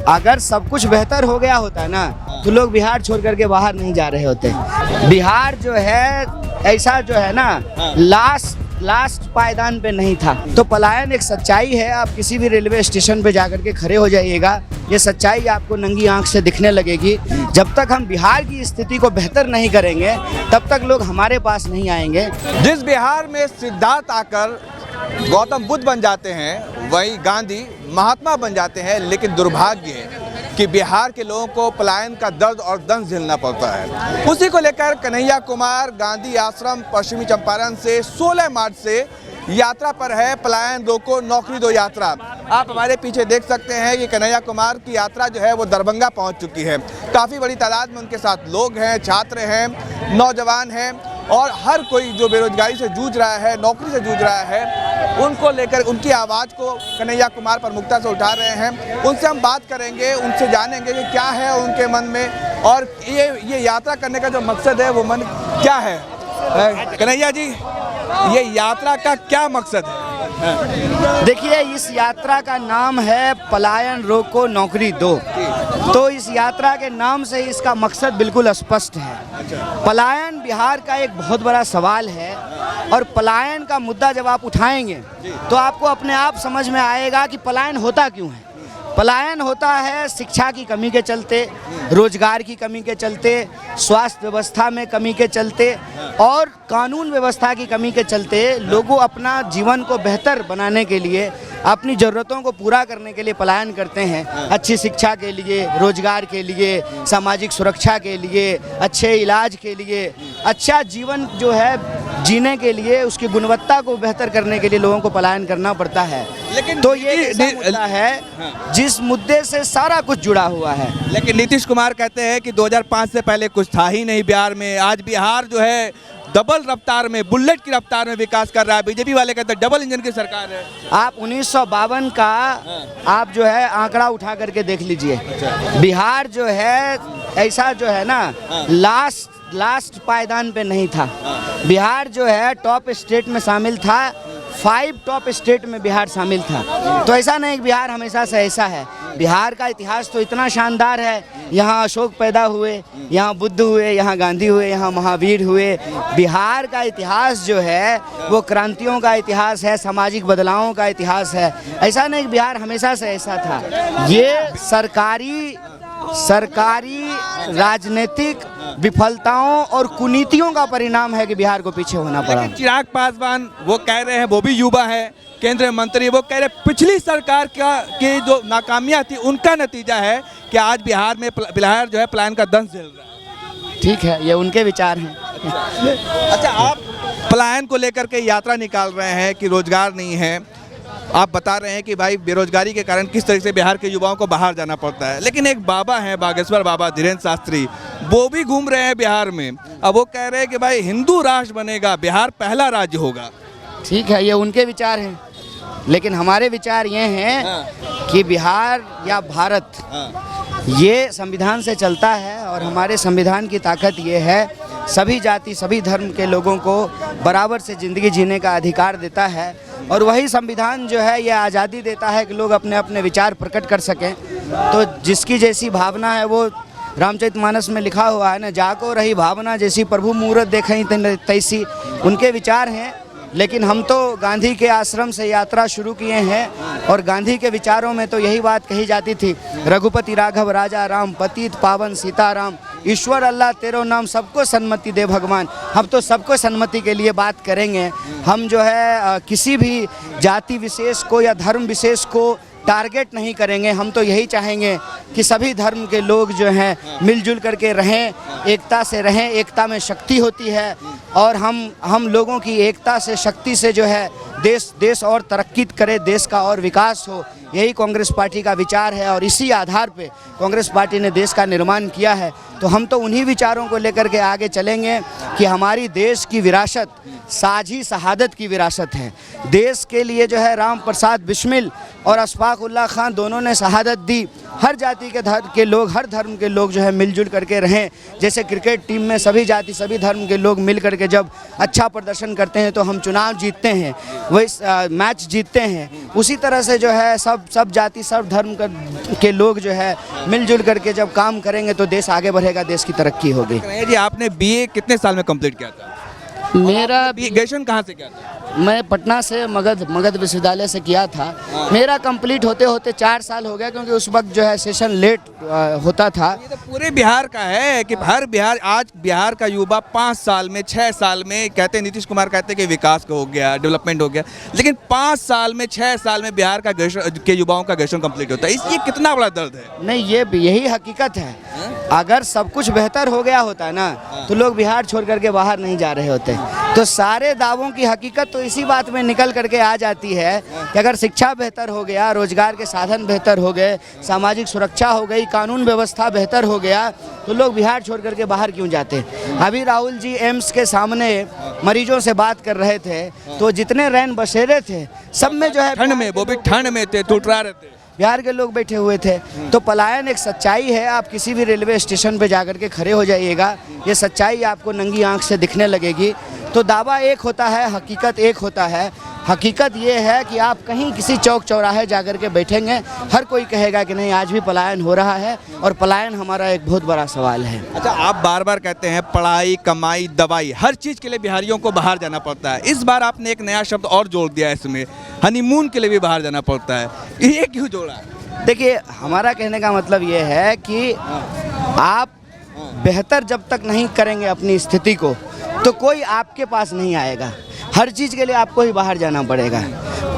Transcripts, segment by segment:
अगर सब कुछ बेहतर हो गया होता ना तो लोग बिहार छोड़ करके बाहर नहीं जा रहे होते। बिहार जो है ऐसा जो है ना लास्ट पायदान पे नहीं था। तो पलायन एक सच्चाई है। आप किसी भी रेलवे स्टेशन पे जाकर के खड़े हो जाइएगा, ये सच्चाई आपको नंगी आंख से दिखने लगेगी। जब तक हम बिहार की स्थिति को बेहतर नहीं करेंगे तब तक लोग हमारे पास नहीं आएंगे। जिस बिहार में सिद्धार्थ आकर गौतम बुद्ध बन जाते हैं, वही गांधी महात्मा बन जाते हैं, लेकिन दुर्भाग्य है कि बिहार के लोगों को पलायन का दर्द और दंश झेलना पड़ता है। उसी को लेकर कन्हैया कुमार गांधी आश्रम पश्चिमी चंपारण से 16 मार्च से यात्रा पर है। पलायन रोको नौकरी दो यात्रा। आप हमारे पीछे देख सकते हैं कि कन्हैया कुमार की यात्रा जो है वो दरभंगा पहुंच चुकी है। काफ़ी बड़ी तादाद में उनके साथ लोग हैं, छात्र हैं, नौजवान हैं और हर कोई जो बेरोजगारी से जूझ रहा है, नौकरी से जूझ रहा है, उनको लेकर उनकी आवाज़ को कन्हैया कुमार प्रमुखता से उठा रहे हैं। उनसे हम बात करेंगे, उनसे जानेंगे कि क्या है उनके मन में और ये यात्रा करने का जो मकसद है वो मन क्या है। कन्हैया जी, ये यात्रा का क्या मकसद है? देखिए, इस यात्रा का नाम है पलायन रोको नौकरी दो। तो इस यात्रा के नाम से इसका मकसद बिल्कुल स्पष्ट है। पलायन बिहार का एक बहुत बड़ा सवाल है और पलायन का मुद्दा जब आप उठाएंगे तो आपको अपने आप समझ में आएगा कि पलायन होता क्यों है। पलायन होता है शिक्षा की कमी के चलते, रोजगार की कमी के चलते, स्वास्थ्य व्यवस्था में कमी के चलते और कानून व्यवस्था की कमी के चलते। लोगों अपना जीवन को बेहतर बनाने के लिए, अपनी ज़रूरतों को पूरा करने के लिए पलायन करते हैं। अच्छी शिक्षा के लिए, रोजगार के लिए, सामाजिक सुरक्षा के लिए, अच्छे इलाज के लिए, अच्छा जीवन जो है जीने के लिए, उसकी गुणवत्ता को बेहतर करने के लिए लोगों को पलायन करना पड़ता है। लेकिन तो ये ऐसा मुद्दा है जिस मुद्दे से सारा कुछ जुड़ा हुआ है। लेकिन नीतीश कुमार कहते हैं कि 2005 से पहले कुछ था ही नहीं बिहार में। आज बिहार जो है डबल रफ्तार में, बुलेट की रफ्तार में विकास कर रहा है। बीजेपी वाले कहते हैं डबल इंजन की सरकार है। आप 1952 का आप जो है आंकड़ा उठा करके देख लीजिए। बिहार जो है ऐसा जो है ना लास्ट पायदान पे नहीं था। बिहार जो है टॉप स्टेट में शामिल था। 5 टॉप स्टेट में बिहार शामिल था। तो ऐसा नहीं कि बिहार हमेशा से ऐसा है। बिहार का इतिहास तो इतना शानदार है। यहाँ अशोक पैदा हुए, यहाँ बुद्ध हुए, यहाँ गांधी हुए, यहाँ महावीर हुए। बिहार का इतिहास जो है वो क्रांतियों का इतिहास है, सामाजिक बदलावों का इतिहास है। ऐसा नहीं कि बिहार हमेशा से ऐसा था। ये सरकारी राजनीतिक विफलताओं और कुनीतियों का परिणाम है कि बिहार को पीछे होना पड़ा। चिराग पासवान वो कह रहे हैं, वो भी युवा है, केंद्रीय मंत्री, वो कह रहे पिछली सरकार की जो नाकामियां थी उनका नतीजा है कि आज बिहार में बिहार जो है पलायन का दंश झेल रहा है। ठीक है, ये उनके विचार हैं। अच्छा, आप पलायन को लेकर के यात्रा निकाल रहे हैं कि रोजगार नहीं है। आप बता रहे हैं कि भाई बेरोजगारी के कारण किस तरह से बिहार के युवाओं को बाहर जाना पड़ता है। लेकिन एक बाबा हैं बागेश्वर बाबा धीरेन्द्र शास्त्री, वो भी घूम रहे हैं बिहार में। अब वो कह रहे हैं कि भाई हिंदू राष्ट्र बनेगा, बिहार पहला राज्य होगा। ठीक है, ये उनके विचार हैं। लेकिन हमारे विचार ये हैं कि बिहार या भारत ये संविधान से चलता है और हमारे संविधान की ताकत ये है सभी जाति सभी धर्म के लोगों को बराबर से ज़िंदगी जीने का अधिकार देता है। और वही संविधान जो है ये आज़ादी देता है कि लोग अपने अपने विचार प्रकट कर सकें। तो जिसकी जैसी भावना है वो रामचरितमानस में लिखा हुआ है ना, जाको रही भावना जैसी प्रभु मूरत देखें तैसी। उनके विचार हैं। लेकिन हम तो गांधी के आश्रम से यात्रा शुरू किए हैं और गांधी के विचारों में तो यही बात कही जाती थी, रघुपति राघव राजा राम, पतित पावन सीताराम, ईश्वर अल्लाह तेरो नाम, सबको सन्मति दे भगवान। हम तो सबको सन्मति के लिए बात करेंगे। हम जो है किसी भी जाति विशेष को या धर्म विशेष को टारगेट नहीं करेंगे। हम तो यही चाहेंगे कि सभी धर्म के लोग जो हैं मिलजुल करके रहें, एकता से रहें। एकता में शक्ति होती है और हम लोगों की एकता से, शक्ति से जो है देश और तरक्की करे, देश का और विकास हो। यही कांग्रेस पार्टी का विचार है और इसी आधार पे कांग्रेस पार्टी ने देश का निर्माण किया है। तो हम तो उन्हीं विचारों को लेकर के आगे चलेंगे कि हमारी देश की विरासत साझी शहादत की विरासत है। देश के लिए जो है राम प्रसाद बिस्मिल और अशफाक उल्लाह खान दोनों ने शहादत दी। हर जाति के लोग, हर धर्म के लोग जो है मिलजुल करके रहें। जैसे क्रिकेट टीम में सभी जाति सभी धर्म के लोग मिल करके जब अच्छा प्रदर्शन करते हैं तो हम चुनाव जीतते हैं, वही मैच जीतते हैं। उसी तरह से जो है सब सब जाति सब धर्म के लोग जो है मिलजुल करके जब काम करेंगे तो देश आगे बढ़ेगा, देश की तरक्की होगी। कन्हैया जी, आपने बीए कितने साल में कंप्लीट किया था? मेरा ग्रेजुएशन कहाँ से किया था? मैं पटना से मगध विश्वविद्यालय से किया था। मेरा कंप्लीट होते होते 4 साल हो गया, क्योंकि उस वक्त जो है सेशन लेट होता था। ये तो पूरे बिहार का है कि हर आज बिहार का युवा 5 साल में 6 साल में, कहते हैं नीतीश कुमार कहते हैं कि विकास हो गया, डेवलपमेंट हो गया, लेकिन 5 साल में 6 साल में बिहार का के युवाओं का ग्रेजुएशन कंप्लीट होता है। ये कितना बड़ा दर्द है। नहीं, ये यही हकीकत है। अगर सब कुछ बेहतर हो गया होता ना तो लोग बिहार छोड़ करके बाहर नहीं जा रहे होते। तो सारे दावों की हकीकत तो इसी बात में निकल करके आ जाती है कि अगर शिक्षा बेहतर हो गया, रोजगार के साधन बेहतर हो गए, सामाजिक सुरक्षा हो गई, कानून व्यवस्था बेहतर हो गया, तो लोग बिहार छोड़ करके बाहर क्यों जाते। अभी राहुल जी एम्स के सामने मरीजों से बात कर रहे थे, तो जितने रैन बसेरे थे सब में जो है ठंड में, वो भी ठंड में थे, टुटरा रहे थे, बिहार के लोग बैठे हुए थे। तो पलायन एक सच्चाई है। आप किसी भी रेलवे स्टेशन पे जाकर के खड़े हो जाइएगा, ये सच्चाई आपको नंगी आंख से दिखने लगेगी। तो दावा एक होता है, हकीकत एक होता है। हकीकत ये है कि आप कहीं किसी चौक चौराहे जाकर के बैठेंगे, हर कोई कहेगा कि नहीं आज भी पलायन हो रहा है, और पलायन हमारा एक बहुत बड़ा सवाल है। अच्छा, आप बार बार कहते हैं पढ़ाई, कमाई, दवाई, हर चीज़ के लिए बिहारियों को बाहर जाना पड़ता है। इस बार आपने एक नया शब्द और जोड़ दिया है इसमें, हनीमून के लिए भी बाहर जाना पड़ता है। ये क्यों जोड़ा? देखिए, हमारा कहने का मतलब ये है कि आप बेहतर जब तक नहीं करेंगे अपनी स्थिति को, तो कोई आपके पास नहीं आएगा। हर चीज़ के लिए आपको ही बाहर जाना पड़ेगा।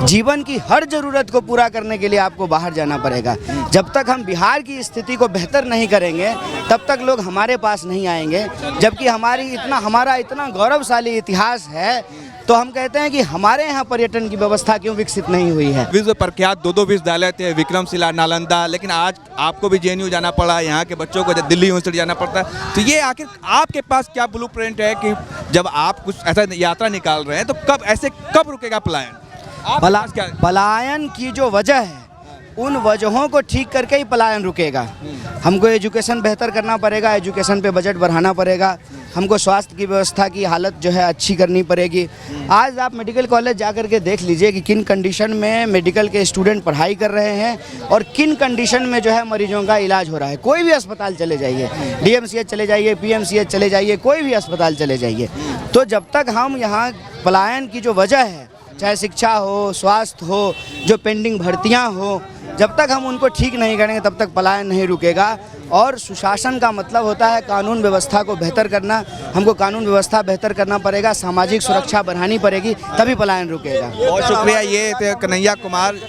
जीवन की हर ज़रूरत को पूरा करने के लिए आपको बाहर जाना पड़ेगा। जब तक हम बिहार की स्थिति को बेहतर नहीं करेंगे तब तक लोग हमारे पास नहीं आएंगे। जबकि हमारा इतना गौरवशाली इतिहास है, तो हम कहते हैं कि हमारे यहाँ पर्यटन की व्यवस्था क्यों विकसित नहीं हुई है। विश्व प्रख्यात 2 विश्वविद्यालय थे, विक्रमशिला, नालंदा, लेकिन आज आपको भी जेएनयू जाना पड़ा, यहाँ के बच्चों को दिल्ली यूनिवर्सिटी जाना पड़ता है। तो ये आखिर आपके पास क्या ब्लूप्रिंट है कि जब आप कुछ ऐसा यात्रा निकाल रहे हैं तो कब रुकेगा पलायन? पलायन की जो वजह है, उन वजहों को ठीक करके ही पलायन रुकेगा। हमको एजुकेशन बेहतर करना पड़ेगा, एजुकेशन पे बजट बढ़ाना पड़ेगा। हमको स्वास्थ्य की व्यवस्था की हालत जो है अच्छी करनी पड़ेगी। आज आप मेडिकल कॉलेज जाकर के देख लीजिए कि किन कंडीशन में मेडिकल के स्टूडेंट पढ़ाई कर रहे हैं और किन कंडीशन में जो है मरीजों का इलाज हो रहा है। कोई भी अस्पताल चले जाइए, डीएमसीएच चले जाइए, पीएमसीएच चले जाइए, कोई भी अस्पताल चले जाइए। तो जब तक हम यहाँ पलायन की जो वजह है, चाहे शिक्षा हो, स्वास्थ्य हो, जो पेंडिंग भर्तियाँ हो, जब तक हम उनको ठीक नहीं करेंगे तब तक पलायन नहीं रुकेगा। और सुशासन का मतलब होता है कानून व्यवस्था को बेहतर करना। हमको कानून व्यवस्था बेहतर करना पड़ेगा, सामाजिक सुरक्षा बढ़ानी पड़ेगी, तभी पलायन रुकेगा। बहुत शुक्रिया। ये थे कन्हैया कुमार।